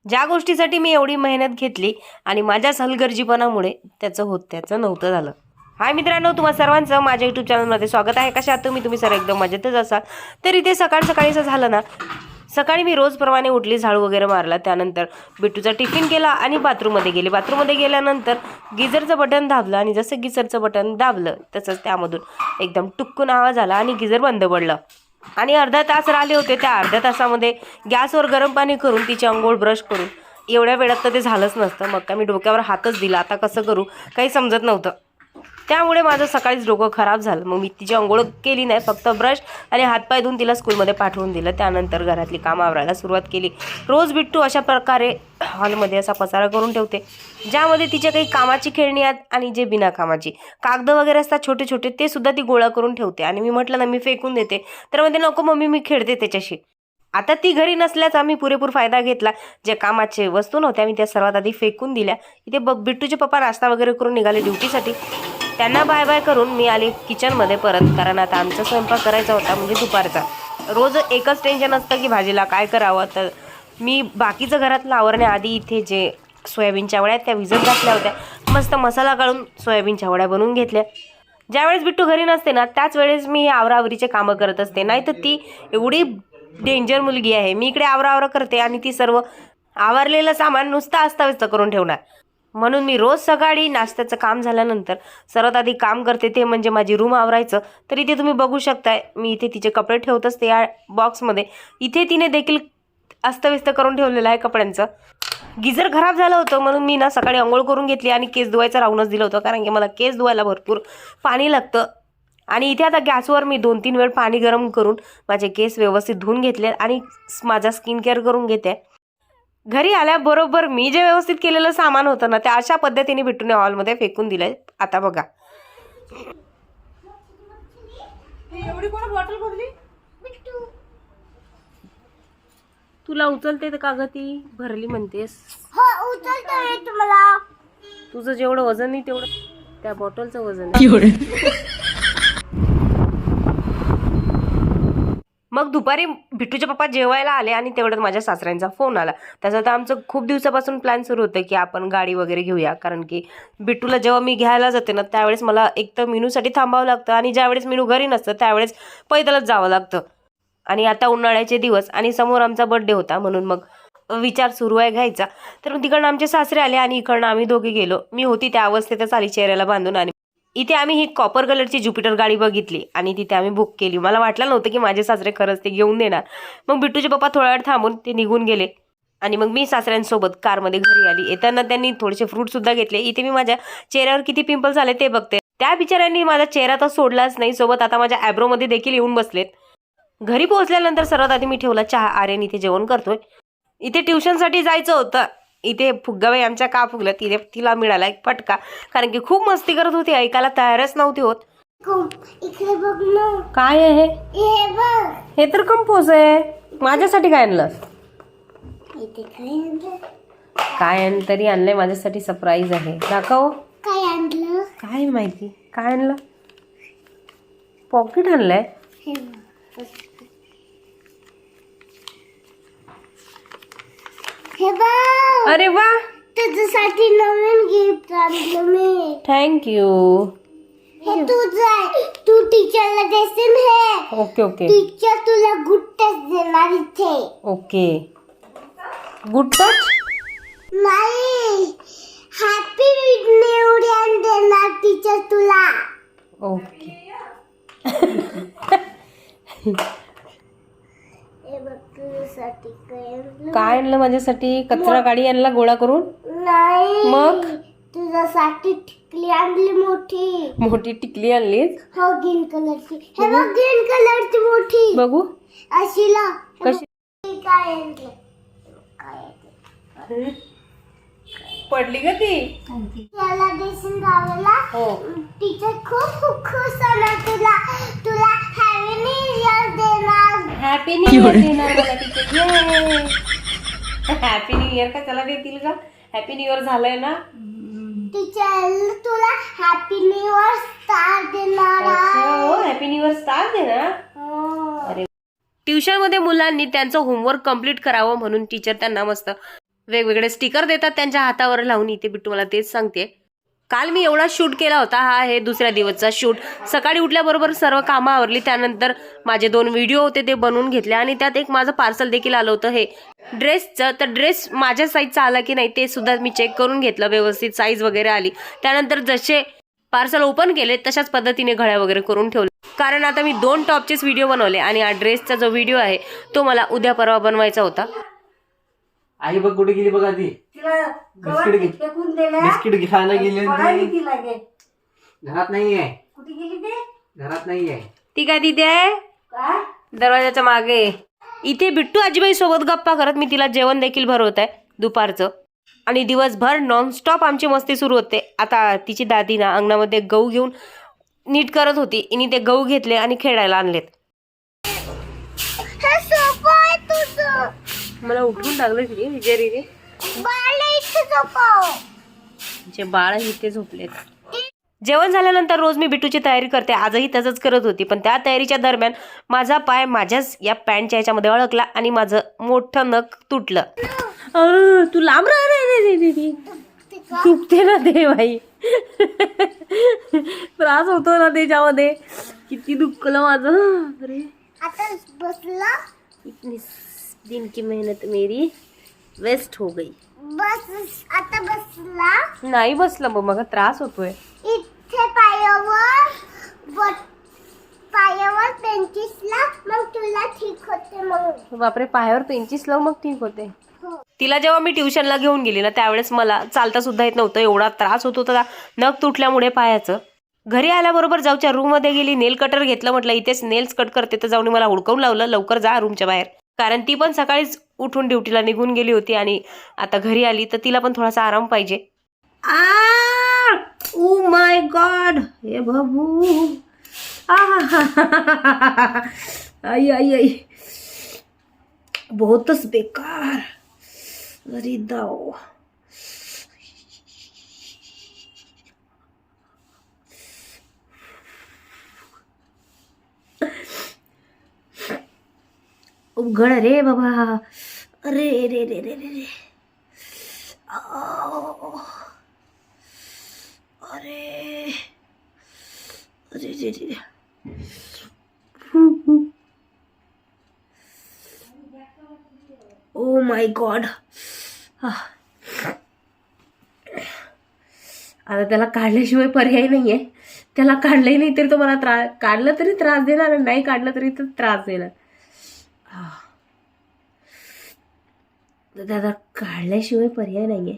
ज्या गोष्टीसाठी मी एवढी मेहनत घेतली आणि माझ्याच हलगर्जीपणामुळे त्याचं नव्हतं झालं. हाय मित्रांनो, तुम्हा सर्वांचं माझ्या यूट्यूब चॅनलमध्ये स्वागत आहे. कशा आहात तुम्ही सर्व? एकदम मजेतच असाल. तर इथे सकाळीच झालं ना, सकाळी मी रोजप्रमाणे उठली, झाडू वगैरे मारला, त्यानंतर बिट्टूचा टिफिन केला आणि बाथरूममध्ये गेल्यानंतर गिझरचं बटन दाबलं आणि जसं गिझरचं बटन दाबलं तसंच त्यामधून एकदम टुक्कून आवाज आला आणि गिझर बंद पडलं. आणि अर्धा तास राहिले होते. त्या अर्ध्या तासामध्ये गॅसवर गरम पाणी करून तिची अंघोळ ब्रश करून एवढ्या वेळात तर ते झालंच नसतं. मग काय मी डोक्यावर हातच दिला. आता कसं करू काही समजत नव्हतं. त्यामुळे माझं सकाळीच डोकं खराब झालं. मग मी तिची अंघोळ केली नाही, फक्त ब्रश आणि हातपाय धुवून तिला स्कूलमध्ये पाठवून दिलं. त्यानंतर घरातली कामं आवरायला सुरुवात केली. रोज बिट्टू अशा प्रकारे हॉलमध्ये असा पसारा करून ठेवते, ज्यामध्ये तिच्या काही कामाची खेळणी आहेत आणि जे बिना कामाची कागद वगैरे असतात छोटे छोटे, ते सुद्धा ती गोळा करून ठेवते. आणि मी म्हटलं ना मी फेकून देते, तर म्हणते नको मम्मी मी खेळते त्याच्याशी. आता ती घरी नसल्याचा मी पुरेपूर फायदा घेतला. ज्या कामाचे वस्तू नव्हत्या मी त्या सर्वात आधी फेकून दिल्या. इथे बिट्टूचे पप्पा नाश्ता वगैरे करून निघाले ड्युटीसाठी. त्यांना बाय बाय करून मी आले किचनमध्ये परत, कारण आता आमचा स्वयंपाक करायचा होता, म्हणजे दुपारचा. रोज एकच टेन्शन असतं की भाजीला काय करावं. तर मी बाकीचं घरातलं आवरण्याआधी इथे जे सोयाबीनच्या वड्या त्या विजत घातल्या होत्या. मस्त मसाला काढून सोयाबीनच्या वड्या बनवून घेतल्या. ज्यावेळेस बिट्टू घरी नसते ना त्याच वेळेस मी आवराआवरीचे कामं करत असते. नाही तर ती एवढी डेंजर मुलगी आहे. मी इकडे आवरा करते आणि ती सर्व आवरलेलं सामान नुसतं अस्ताव्यस्त करून ठेवणार. म्हणून मी रोज सकाळी नाश्त्याचं काम झाल्यानंतर सर्वात आधी काम करते, ते म्हणजे माझी रूम आवरायचं. तर इथे तुम्ही बघू शकताय मी इथे तिचे कपडे ठेवत असते या बॉक्समध्ये. इथे तिने देखील अस्तव्यस्त करून ठेवलेलं आहे कपड्यांचं. गिझर खराब झालं होतं म्हणून मी ना सकाळी अंघोळ करून घेतली आणि केस धुवायचं राहूनच दिलं होतं, कारण की मला केस धुवायला भरपूर पाणी लागतं. आणि इथे आता गॅसवर मी 2-3 वेळ पाणी गरम करून माझे केस व्यवस्थित धुवून घेतले आणि माझा स्किन केअर करून घेते. घरी आल्याबरोबर मी जे व्यवस्थित केलेलं सामान होतं ना, त्या अशा पद्धतीने बिट्टूने हॉलमध्ये फेकून दिलंय. आता बघा एवढी कोण बॉटल भरली? तुला उचलते तर का ग ती भरली म्हणतेस? हो उचलतोय तुम्हाला. तुझं जेवढं वजन नाही तेवढं त्या बॉटलचं वजन आहे. मग दुपारी बिट्टूचे पप्पा जेवायला आले आणि तेवढ्यात माझ्या सासऱ्यांचा फोन आला. त्याचा तर आमचं खूप दिवसापासून प्लॅन सुरू होतं की आपण गाडी वगैरे घेऊया, कारण की बिट्टूला जेव्हा मी घ्यायला जाते ना त्यावेळेस मला एक तर मिनूसाठी थांबावं लागतं आणि ज्यावेळेस मिनू घरी नसतं त्यावेळेस पैदलच जावं लागतं. आणि आता उन्हाळ्याचे दिवस आणि समोर आमचा बर्थडे होता, म्हणून मग विचार सुरू आहे घ्यायचा. तर तिकडनं आमचे सासरे आले आणि इकडनं आम्ही दोघे गेलो. मी होती त्या अवस्थेतच आली चेहऱ्याला बांधून. आणि इथे आम्ही ही कॉपर कलरची ज्युपिटर गाडी बघितली आणि तिथे आम्ही बुक केली. मला वाटलं नव्हतं की माझे सासरे खरंच ते घेऊन देणार. मग बिट्टूचे पप्पा थोडा वेळ थांबून ते निघून गेले आणि मग मी सासऱ्यांसोबत कारमध्ये घरी आली. येताना त्यांनी थोडेसे फ्रूटसुद्धा घेतले. इथे मी माझ्या चेहऱ्यावर किती पिंपल्स आले ते बघते. त्या बिचाऱ्यांनी माझा चेहरा तर सोडलाच नाही, सोबत आता माझ्या ॲब्रोमध्ये देखील येऊन बसलेत. घरी पोहोचल्यानंतर सर्वात आधी मी ठेवला चहा. आर्यन इथे जेवण करतोय. इथे ट्युशनसाठी जायचं होतं. इथे फुग्गाबाई आमच्या का फुगल्या, तिथे तिला मिळाला एक फटका, कारण की खूप मस्ती करत होती, ऐकायला तयारच नव्हती होत. इकडे बघ ना. काय आहे हे बघ. हे? तर कंपोज आहे. माझ्यासाठी काय आणलं? इथे काय आणलं? काय तरी आणलंय माझ्यासाठी, सरप्राईज आहे. दाखव. काय आणलं? काय माहिती काय आणलं. पॉकेट आणलंय. हे बघ. हे बघ. अरे वा, तुझ्यासाठी नवीन गिफ्ट आणलं मी. थँक्यू. हे तुझं आहे, तू टीचरला देशील हे. ओके ओके टीचर तुला गुड टच देणार इथे. ओके. गुड टच नाही, हॅपी न्यू इयर देणार टीचर तुला. ओके. हे बघ तुझ्यासाठी काय आणलं. काय आणलं माझ्यासाठी? कचरा गाडी आणला गोळा करून. नाही, मग? तुझ्यासाठी टिकली आणली मोठी. मोठी टिकली आणलीस? हो, ग्रीन कलरची. हे बघ ग्रीन कलरची मोठी. बघू अशी ला. कशी काय आणलं? काय पडली ग ती. त्याला देशील गावाला. हो. टीचर खूप खूप खुश होणार तुला. तुला हॅपी न्यू इयर देणार. हॅपी न्यू इयर देणार मला टीचर. हॅपी न्यू इयर का त्याला देतील का? हॅपी न्यू इयर झालंय ना. टीचर तुला हॅपी न्यू इयर स्टार देणार. हो, हॅपी न्यू इयर स्टार देणार. हो. अरे, ट्युशनमध्ये मुलांनी त्यांचं होमवर्क कंप्लीट करावं म्हणून टीचर त्यांना मस्त वेगवेगळे स्टिकर देतात त्यांच्या हातावर लावून. इथे बिट्टू मला तेच सांगते. काल मी एवढा शूट केला होता. हा आहे दुसऱ्या दिवसचा शूट. सकाळी उठल्याबरोबर सर्व कामं आवरली. त्यानंतर माझे 2 व्हिडिओ होते ते बनवून घेतले आणि त्यात एक माझं पार्सल देखील आलं होतं हे ड्रेसचं. तर ड्रेस माझ्या साईजचा आला की नाही ते सुद्धा मी चेक करून घेतलं. व्यवस्थित साईज वगैरे आली. त्यानंतर जसे पार्सल ओपन केले तशाच पद्धतीने घड्या वगैरे करून ठेवले. कारण आता मी 2 टॉपचेच व्हिडिओ बनवले आणि हा ड्रेसचा जो व्हिडिओ आहे तो मला उद्या परवा बनवायचा होता. आई बघ कुठे गेली बघा ती. बिस्किट खायला गेली घरात नाहीये. घरात नाहीये ती काय तिथे आहे दरवाजाच्या मागे. इथे बिट्टू आजीबाई सोबत गप्पा करत मी तिला जेवण देखील भरवत आहे दुपारचं. आणि दिवसभर नॉनस्टॉप आमची मस्ती सुरू होते. आता तिची दादी ना अंगणामध्ये गहू घेऊन नीट करत होती. इनी ते गहू घेतले आणि खेळायला आणलेत. हे सोपं आहे तुझं. मला उठून टाकलं तिने विजयरीने. बाळ इथे झोपाव. जे बाळ इथे झोपलेत. जेवण झाल्यानंतर रोज मी बिट्टूची तयारी करते. आजही तसंच करत होती. पण त्या तयारीच्या दरम्यान माझा पाय माझ्याच या पॅन्टच्या ह्याच्यामध्ये अडकला आणि माझं मोठं नख तुटलं. तू लांब राह रे. तुटते ना ते बाई. त्रास होतो ना त्याच्यामध्ये. किती दुखलं माझं. अरे आता बसला. इतनी दिन की मेहनत मेरी वेस्ट हो गई. बस आता बसला. नाही बसलं मग मला त्रास होतोय. इथे पायावर पेंचिसला मग तुला ठीक होते. मग बापरे पायावर पेंचीस लावून मग ठीक होते. हो. तिला जेव्हा मी ट्युशनला घेऊन गेली ना त्यावेळेस मला चालता सुद्धा येत नव्हतं. एवढा त्रास होत होता नख तुटल्यामुळे पायाचं. घरी आल्याबरोबर जाऊच्या रूममध्ये गेली. नेल कटर घेतलं. म्हटलं इथेच नेल्स कट करते. तर जाऊन मला हुडकावून लावलं लवकर जा रूमच्या बाहेर. कारण ती पण सकाळीच उठून ड्युटीला निघून गेली होती आणि आता घरी आली तर तिला पण थोडासा आराम पाहिजे. ओ माय गॉड हे बाबू. आई आई आई बहुतच बेकार. अरे दाओ. उघड रे बाबा. अरे रे रे रे रे. अरे अरे रे रे. Oh my God. आता त्याला काढल्याशिवाय पर्याय नाहीये. त्याला काढलंही नाही तरी तो मला काढलं तरी त्रास देणार. नाही काढलं तरी तर त्रास देणार. दादा काढल्याशिवाय पर्याय नाहीये.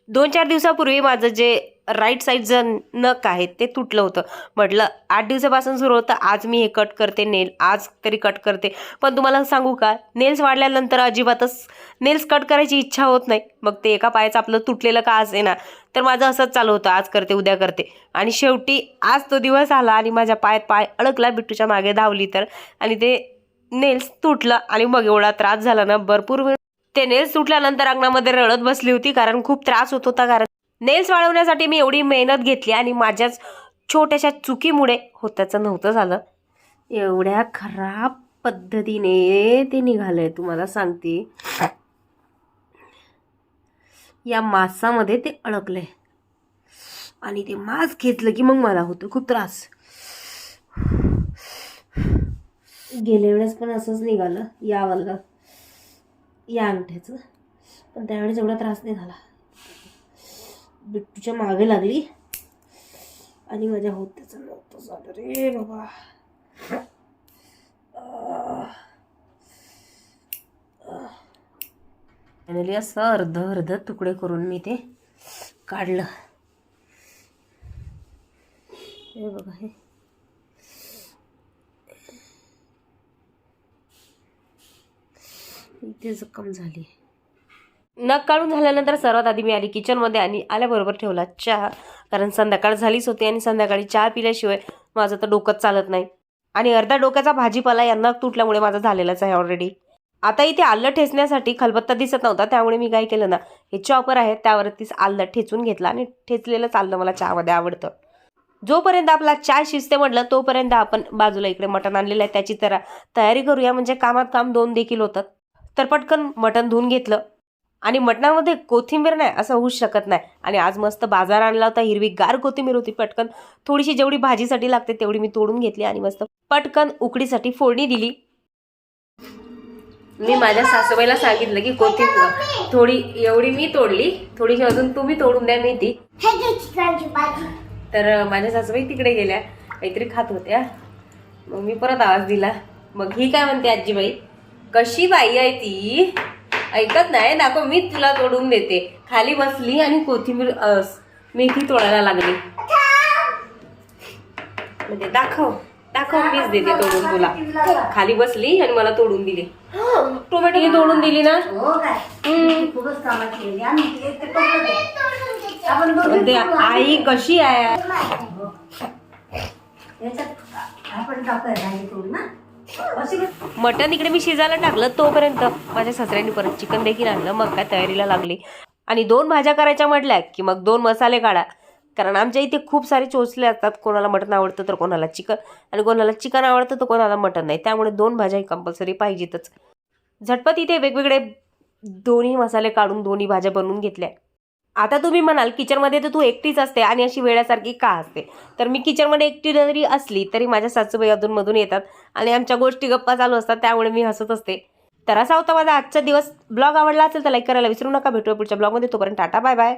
2-4 दिवसापूर्वी माझं जे राईट साईडचं नख आहे ते तुटलं होतं. म्हटलं 8 दिवसापासून सुरू होतं. आज मी हे कट करते नेल. आज तरी कट करते. पण तुम्हाला सांगू का नेल्स वाढल्यानंतर अजिबातच नेल्स कट करायची इच्छा होत नाही. मग ते एका पायाचं आपलं तुटलेलं का असे ना. तर माझं असंच चालू होतं. आज करते उद्या करते. आणि शेवटी आज तो दिवस आला आणि माझ्या पायात पाय अडकला. बिट्टूच्या मागे धावली तर आणि ते नेल्स तुटलं आणि मग एवढा त्रास झाला ना भरपूर वेळ. ते नेल्स तुटल्यानंतर अंगणामध्ये रडत बसली होती कारण खूप त्रास होत होता. कारण नेल्स वाढवण्यासाठी मी एवढी मेहनत घेतली आणि माझ्याच छोट्याशा चुकीमुळे होत्याचं नव्हतं झालं. एवढ्या खराब पद्धतीने ते निघालंय तुम्हाला सांगते. या मांसामध्ये ते अडकलंय आणि ते मांस घेतलं की मग मला होतं खूप त्रास. गेल्या वेळेस पण असंच निघालं यावाला या अंगठ्याचं. पण त्यावेळेस एवढा त्रास नाही झाला. बिट्टूच्या मागे लागली आणि माझ्या होत्याचं नव्हतं झालं रे बाबा. फायनली असं अर्ध तुकडे करून मी ते काढलं. हे बघा हे इथे जखम झाली. नख काढून झाल्यानंतर सर्वात आधी मी आली किचनमध्ये आणि आल्याबरोबर ठेवला चहा. कारण संध्याकाळ झालीच होती आणि संध्याकाळी चहा पिल्याशिवाय माझं तर डोकंच चालत नाही. आणि अर्धा डोक्याचा भाजीपाला या नख तुटल्यामुळे माझा झालेलाच आहे ऑलरेडी. आता इथे आलं ठेचण्यासाठी खलबत्ता दिसत नव्हता त्यामुळे मी काय केलं ना हे चॉपर आहे त्यावरतीच आलं ठेचून घेतलं आणि ठेचलेलंच आलं मला चहामध्ये आवडतं. जोपर्यंत आपला चाय शिजते म्हटलं तोपर्यंत आपण बाजूला इकडे मटण आणलेलं आहे त्याची तयारी करूया, म्हणजे कामात काम दोन देखील होतात. तर पटकन मटण धुवून घेतलं आणि मटणामध्ये कोथिंबीर नाही असं होऊच शकत नाही. आणि आज मस्त बाजार आणला होता, हिरवीगार कोथिंबीर होती. पटकन थोडीशी जेवढी भाजीसाठी लागते तेवढी मी तोडून घेतली आणि मस्त पटकन उकडीसाठी फोडणी दिली. मी माझ्या सासूबाईला सांगितलं की कोथिंबीर थोडी एवढी मी तोडली, थोडीशी अजून तुम्ही तोडून द्या मेथी. हे घे चिकनची भाजी. तर माझ्या सासूबाई तिकडे गेल्या, काहीतरी खात होत्या. मग मी परत आवाज दिला. मग ही काय म्हणते आजीबाई, कशी बाई आहे ती, ऐकत नाही, दाखव मी तुला तोडून देते. खाली बसली आणि कोथिंबीर मेथी तोडायला लागली. म्हणजे दाखव दाखव मीच देते तोडून तुला. खाली बसली आणि मला तोडून दिली. टोमॅटो तोडून दिली ना. म्हणते आई कशी आहे. मटण इकडे मी शिजायला टाकलं तोपर्यंत माझ्या सासऱ्यांनी परत चिकन देखील आणलं. मग काय तयारीला लागली. आणि 2 भाज्या करायच्या म्हटल्या की मग 2 मसाले काढा, कारण आमच्या इथे खूप सारे चोचले असतात. कोणाला मटण आवडतं तर कोणाला चिकन, आणि कोणाला चिकन आवडतं तर कोणाला मटण नाही. त्यामुळे 2 भाज्या कंपल्सरी पाहिजेतच. झटपट इथे वेगवेगळे दोन्ही मसाले काढून दोन्ही भाज्या बनवून घेतल्या. आता तुम्ही म्हणाल किचनमध्ये तर तू एकटीच असते आणि अशी वेड्यासारखी का असते. तर मी किचनमध्ये एकटी जरी असली तरी माझ्या सासूबाई अधूनमधून येतात आणि आमच्या गोष्टी गप्पा चालू असतात, त्यामुळे मी हसत असते. तर असा होता माझा आजचा दिवस. ब्लॉग आवडला असेल तर लाईक करायला विसरू नका. भेटूया पुढच्या ब्लॉगमध्ये. तोपर्यंत टाटा बाय बाय.